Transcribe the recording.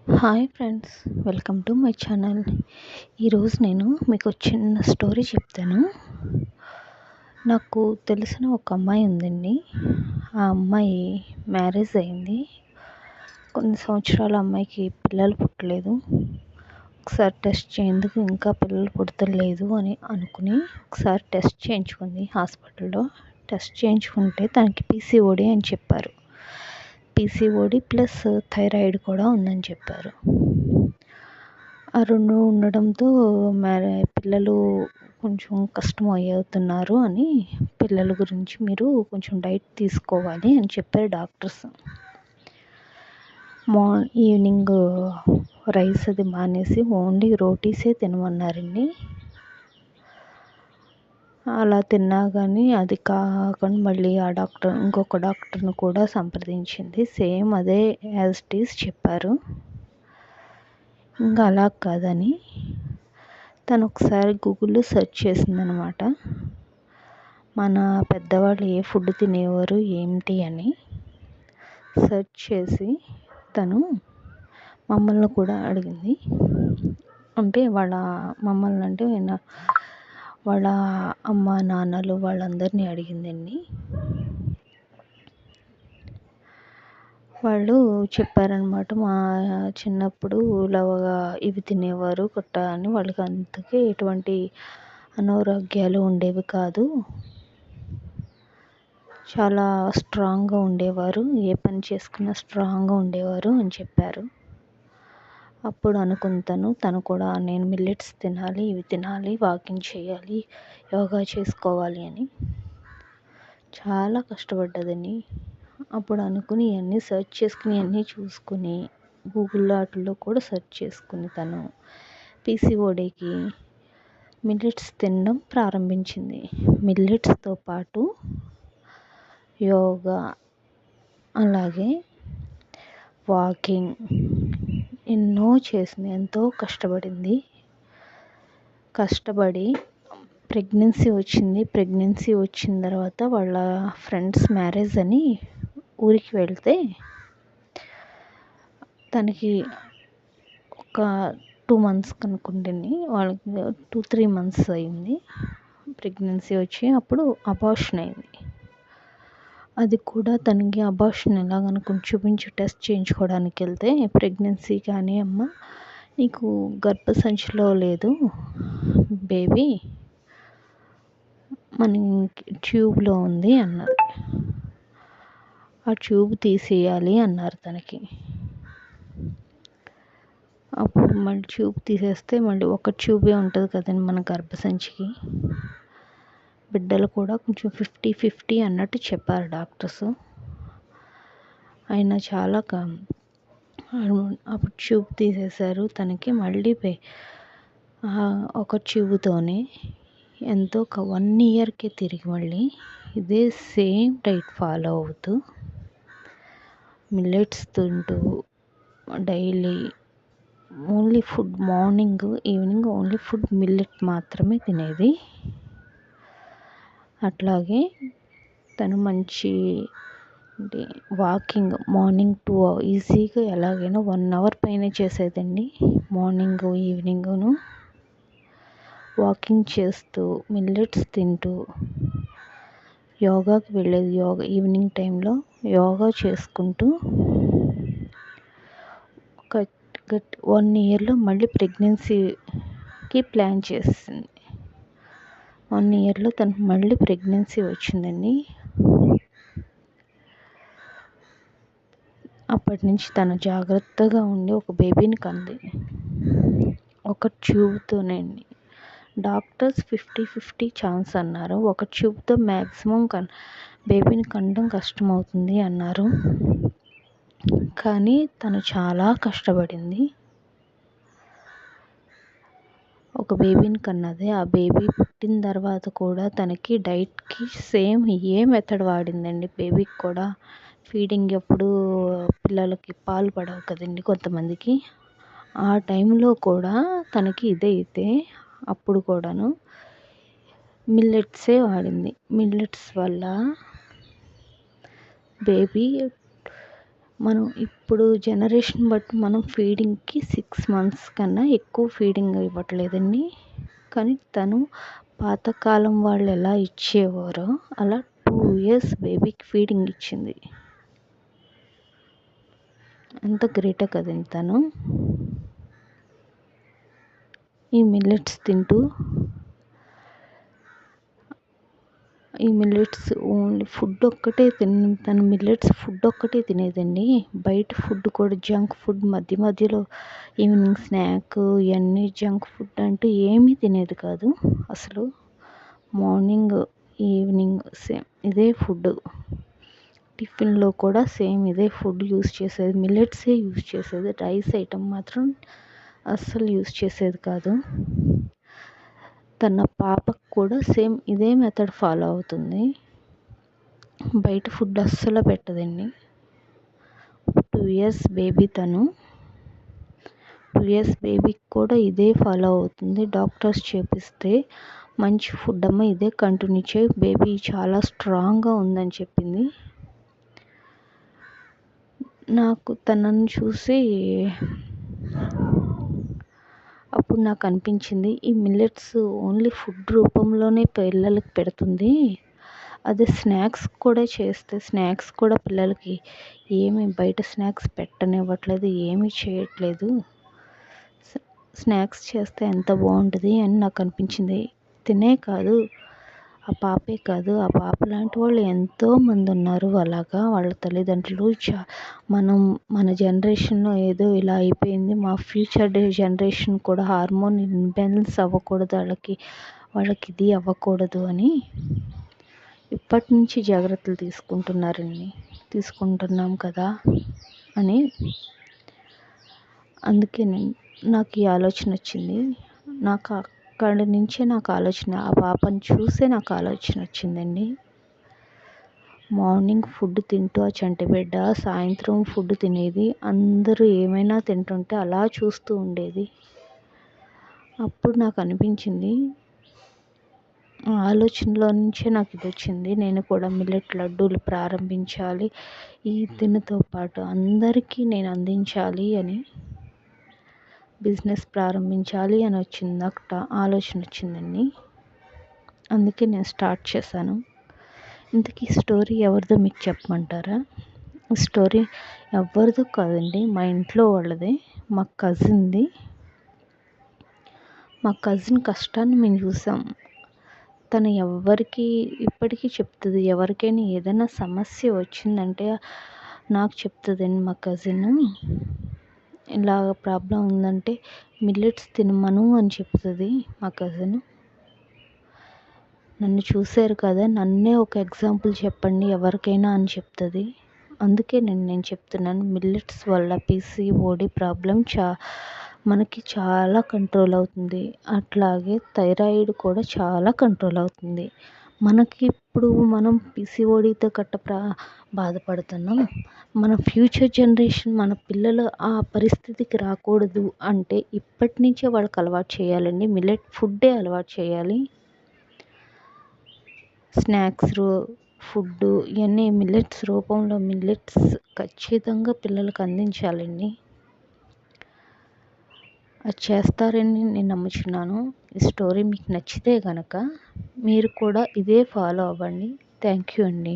Hi friends, welcome to my channel. ఈరోజు నేను మీకు చిన్న స్టోరీ చెప్తాను. నాకు తెలిసిన ఒక అమ్మాయి ఉందండి. ఆ అమ్మాయి మ్యారేజ్ అయింది. కొన్ని సంవత్సరాల అమ్మాయికి పిల్లలు పుట్టలేదు. ఒకసారి టెస్ట్ చేయందుకు ఇంకా పిల్లలు పుడతలేదు అని అనుకుని ఒకసారి టెస్ట్ చేయించుకుంది హాస్పిటల్లో. టెస్ట్ చేయించుకుంటే తనకి పీసీఓడి అని చెప్పారు. పీసీఓడి ప్లస్ థైరాయిడ్ కూడా ఉందని చెప్పారు. ఆ రెండు ఉండడంతో పిల్లలు కొంచెం కష్టం అవుతున్నారు అని, పిల్లల గురించి మీరు కొంచెం డైట్ తీసుకోవాలి అని చెప్పారు డాక్టర్స్. ఈవినింగ్ రైస్ అది మానేసి ఓన్లీ రోటీసే తినమన్నారండి. అలా తిన్నా కానీ అది కాకుండా మళ్ళీ ఇంకొక డాక్టర్ని కూడా సంప్రదించింది. సేమ్ అదే యాజ్ ఇట్ ఈజ్ చెప్పారు. ఇంకా అలా కాదని తను ఒకసారి గూగుల్లో సెర్చ్ చేసిందనమాట. మన పెద్దవాళ్ళు ఏ ఫుడ్ తినేవారు ఏంటి అని సెర్చ్ చేసి తను మమ్మల్ని కూడా అడిగింది. అంటే వాళ్ళ అమ్మ నాన్నలు వాళ్ళందరినీ అడిగిందండి. వాళ్ళు చెప్పారనమాట, మా చిన్నప్పుడు ఇలాగా ఇవి తినేవారు కొట్ట అని. వాళ్ళకి అందుకే ఎటువంటి అనారోగ్యాలు ఉండేవి కాదు, చాలా స్ట్రాంగ్గా ఉండేవారు, ఏ పని చేసుకున్నా స్ట్రాంగ్గా ఉండేవారు అని చెప్పారు. అప్పుడు అనుకుంటాను తను కూడా నేను మిల్లెట్స్ తినాలి, ఇవి తినాలి, వాకింగ్ చేయాలి, యోగా చేసుకోవాలి అని చాలా కష్టపడ్డదని. అప్పుడు అనుకుని ఇవన్నీ సెర్చ్ చేసుకుని ఇవన్నీ చూసుకుని గూగుల్లో వాటిల్లో కూడా సెర్చ్ చేసుకుని తను పీసీఓడికి మిల్లెట్స్ తినడం ప్రారంభించింది. మిల్లెట్స్తో పాటు యోగా, అలాగే వాకింగ్ ఎన్నో చేసింది. ఎంతో కష్టపడి ప్రెగ్నెన్సీ వచ్చింది. ప్రెగ్నెన్సీ వచ్చిన తర్వాత వాళ్ళ ఫ్రెండ్స్ మ్యారేజ్ అని ఊరికి వెళ్తే తనకి ఒక 2 months కనుక్కుంటుంది. వాళ్ళకి 2-3 months అయింది ప్రెగ్నెన్సీ వచ్చి. అప్పుడు అబార్షన్ అయింది. అది కూడా తనకి అబార్షన్ ఎలాగనుకుని చూపించి టెస్ట్ చేయించుకోవడానికి వెళ్తే ప్రెగ్నెన్సీ కానీ అమ్మ నీకు గర్భసంచిలో లేదు బేబీ, మన ట్యూబ్లో ఉంది అన్నారు. ఆ ట్యూబ్ తీసేయాలి అన్నారు తనకి. అప్పుడు మళ్ళీ ట్యూబ్ తీసేస్తే మళ్ళీ ఒక ట్యూబే ఉంటుంది కదండి మన గర్భసంచికి. బిడ్డలు కూడా కొంచెం 50-50 అన్నట్టు చెప్పారు డాక్టర్స్. అయినా చాలా అప్పుడు ట్యూబ్ తీసేశారు తనకి. మళ్ళీ ఒక ట్యూబ్తోనే ఎంతో 1 yearకే తిరిగి మళ్ళీ ఇదే సేమ్ డైట్ ఫాలో అవుతూ మిల్లెట్స్ తింటూ daily only food, morning evening only food millet మాత్రమే తినేది. అట్లాగే తను మంచి అంటే వాకింగ్ మార్నింగ్ 2 hours ఈజీగా ఎలాగైనా 1 hour పైన చేసేదండి. మార్నింగ్ ఈవినింగ్ను వాకింగ్ చేస్తూ మిల్లెట్స్ తింటూ యోగాకి వెళ్ళేది. ఈవినింగ్ టైంలో యోగా చేసుకుంటూ ఒక 1 yearలో మళ్ళీ ప్రెగ్నెన్సీకి ప్లాన్ చేసింది. 1 yearలో తనకు మళ్ళీ ప్రెగ్నెన్సీ వచ్చిందండి. అప్పటి నుంచి తను జాగ్రత్తగా ఉండి ఒక బేబీని కంది. ఒక ట్యూబ్తోనే అండి. డాక్టర్స్ 50-50 ఛాన్స్ అన్నారు. ఒక ట్యూబ్తో మ్యాక్సిమం బేబీని కనడం కష్టమవుతుంది అన్నారు. కానీ తను చాలా కష్టపడింది. ఒక బేబీని కన్నది. ఆ బేబీ పుట్టిన తర్వాత కూడా తనకి డైట్కి సేమ్ ఏ మెథడ్ వాడిందండి. బేబీకి కూడా ఫీడింగ్ ఎప్పుడు పిల్లలకి పాలు పడవు కదండి కొంతమందికి. ఆ టైంలో కూడా తనకి ఇదైతే అప్పుడు కూడాను మిల్లెట్సే వాడింది. మిల్లెట్స్ వల్ల బేబీ మనం ఇప్పుడు జనరేషన్ బట్టి మనం ఫీడింగ్కి 6 మంత్స్ కన్నా ఎక్కువ ఫీడింగ్ ఇవ్వట్లేదండి. కానీ తను పాతకాలం వాళ్ళు ఎలా ఇచ్చేవారో అలా 2 ఇయర్స్ బేబీకి ఫీడింగ్ ఇచ్చింది. ఎంత గ్రేటో కదండి తను. ఈ మిల్లెట్స్ తింటూ ఓన్లీ ఫుడ్ ఒక్కటే తను మిల్లెట్స్ ఫుడ్ ఒక్కటే తినేదండి. బయట ఫుడ్ కూడా జంక్ ఫుడ్ మధ్య మధ్యలో ఈవినింగ్ స్నాక్ ఇవన్నీ జంక్ ఫుడ్ అంటూ ఏమీ తినేది కాదు అసలు. మార్నింగ్ ఈవినింగ్ సేమ్ ఇదే ఫుడ్. టిఫిన్లో కూడా సేమ్ ఇదే ఫుడ్ యూస్ చేసేది. మిల్లెట్సే యూస్ చేసేది. రైస్ ఐటమ్ మాత్రం అస్సలు యూస్ చేసేది కాదు. తన పాపకు కూడా సేమ్ ఇదే మెథడ్ ఫాలో అవుతుంది. బయట ఫుడ్ అస్సలు పెట్టదండి. 2 ఇయర్స్ బేబీ తను. 2 ఇయర్స్ బేబీకి కూడా ఇదే ఫాలో అవుతుంది. డాక్టర్స్ చేపిస్తే మంచి ఫుడ్ అమ్మ ఇదే కంటిన్యూ చేయి, బేబీ చాలా స్ట్రాంగ్గా ఉందని చెప్పింది. నాకు తనని చూసి అప్పుడు నాకు అనిపించింది, ఈ మిల్లెట్స్ ఓన్లీ ఫుడ్ రూపంలోనే పిల్లలకి పెడుతుంది. అదే స్నాక్స్ కూడా చేస్తే స్నాక్స్ కూడా పిల్లలకి ఏమి బయట స్నాక్స్ పెట్టనివ్వట్లేదు, ఏమీ చేయట్లేదు. స్నాక్స్ చేస్తే ఎంత బాగుంటుంది అని నాకు అనిపించింది. తినే కాదు, ఆ పాపే కాదు, ఆ పాప లాంటి వాళ్ళు ఎంతోమంది ఉన్నారు అలాగా. వాళ్ళ తల్లిదండ్రులు మన జనరేషన్లో ఏదో ఇలా అయిపోయింది, మా ఫ్యూచర్ జనరేషన్ కూడా హార్మోన్ ఇంబ్యాలెన్స్ అవ్వకూడదు, వాళ్ళకి ఇది అవ్వకూడదు అని ఇప్పటి నుంచి జాగ్రత్తలు తీసుకుంటున్నాం కదా అని. అందుకే నాకు ఈ ఆలోచన వచ్చింది. అక్కడి నుంచే నాకు ఆలోచన, ఆ పాపను చూసే నాకు ఆలోచన వచ్చిందండి. మార్నింగ్ ఫుడ్ తింటూ ఆ చంటి బిడ్డ సాయంత్రం ఫుడ్ తినేది. అందరూ ఏమైనా తింటుంటే అలా చూస్తూ ఉండేది. అప్పుడు నాకు అనిపించింది, ఆలోచనలో నుంచే నాకు ఇది వచ్చింది, నేను కూడా మిల్లెట్ లడ్డూలు ప్రారంభించాలి, ఈ దీనితో పాటు అందరికీ నేను అందించాలి అని, బిజినెస్ ప్రారంభించాలి అని ఆలోచన వచ్చిందండి. అందుకే నేను స్టార్ట్ చేశాను. ఇంతకీ స్టోరీ ఎవరిదో మీకు చెప్పమంటారా? ఈ స్టోరీ ఎవరిదో కాదండి, మా ఇంట్లో వాళ్ళదే, మా కజిన్ది. మా కజిన్ కష్టాన్ని మేము చూసాం. తను ఇప్పటికీ చెప్తుంది, ఎవరికైనా ఏదైనా సమస్య వచ్చిందంటే నాకు చెప్తుందండి. మా కజిన్ ఇలాగ ప్రాబ్లం ఉందంటే మిల్లెట్స్ తినమను అని చెప్తుంది మా కజిన్. నన్ను చూశారు కదా, నన్నే ఒక ఎగ్జాంపుల్ చెప్పండి ఎవరికైనా అని చెప్తుంది. అందుకే నేను చెప్తున్నాను, మిల్లెట్స్ వల్ల పీసీఓడి ప్రాబ్లం మనకి చాలా కంట్రోల్ అవుతుంది. అట్లాగే థైరాయిడ్ కూడా చాలా కంట్రోల్ అవుతుంది. మనకి ఇప్పుడు మనం పీసీఓడితో బాధపడుతున్నాం. మన ఫ్యూచర్ జనరేషన్, మన పిల్లలు ఆ పరిస్థితికి రాకూడదు అంటే ఇప్పటి నుంచే వాళ్ళకి అలవాటు చేయాలండి. మిల్లెట్ ఫుడ్డే అలవాటు చేయాలి. స్నాక్స్ ఫుడ్డు ఇవన్నీ మిల్లెట్స్ రూపంలో మిల్లెట్స్ ఖచ్చితంగా పిల్లలకు అందించాలండి. అది చేస్తారని నేను నమ్ముచున్నాను. ఈ స్టోరీ మీకు నచ్చితే కనుక మీరు కూడా ఇదే ఫాలో అవ్వండి. థ్యాంక్ యూ అండి.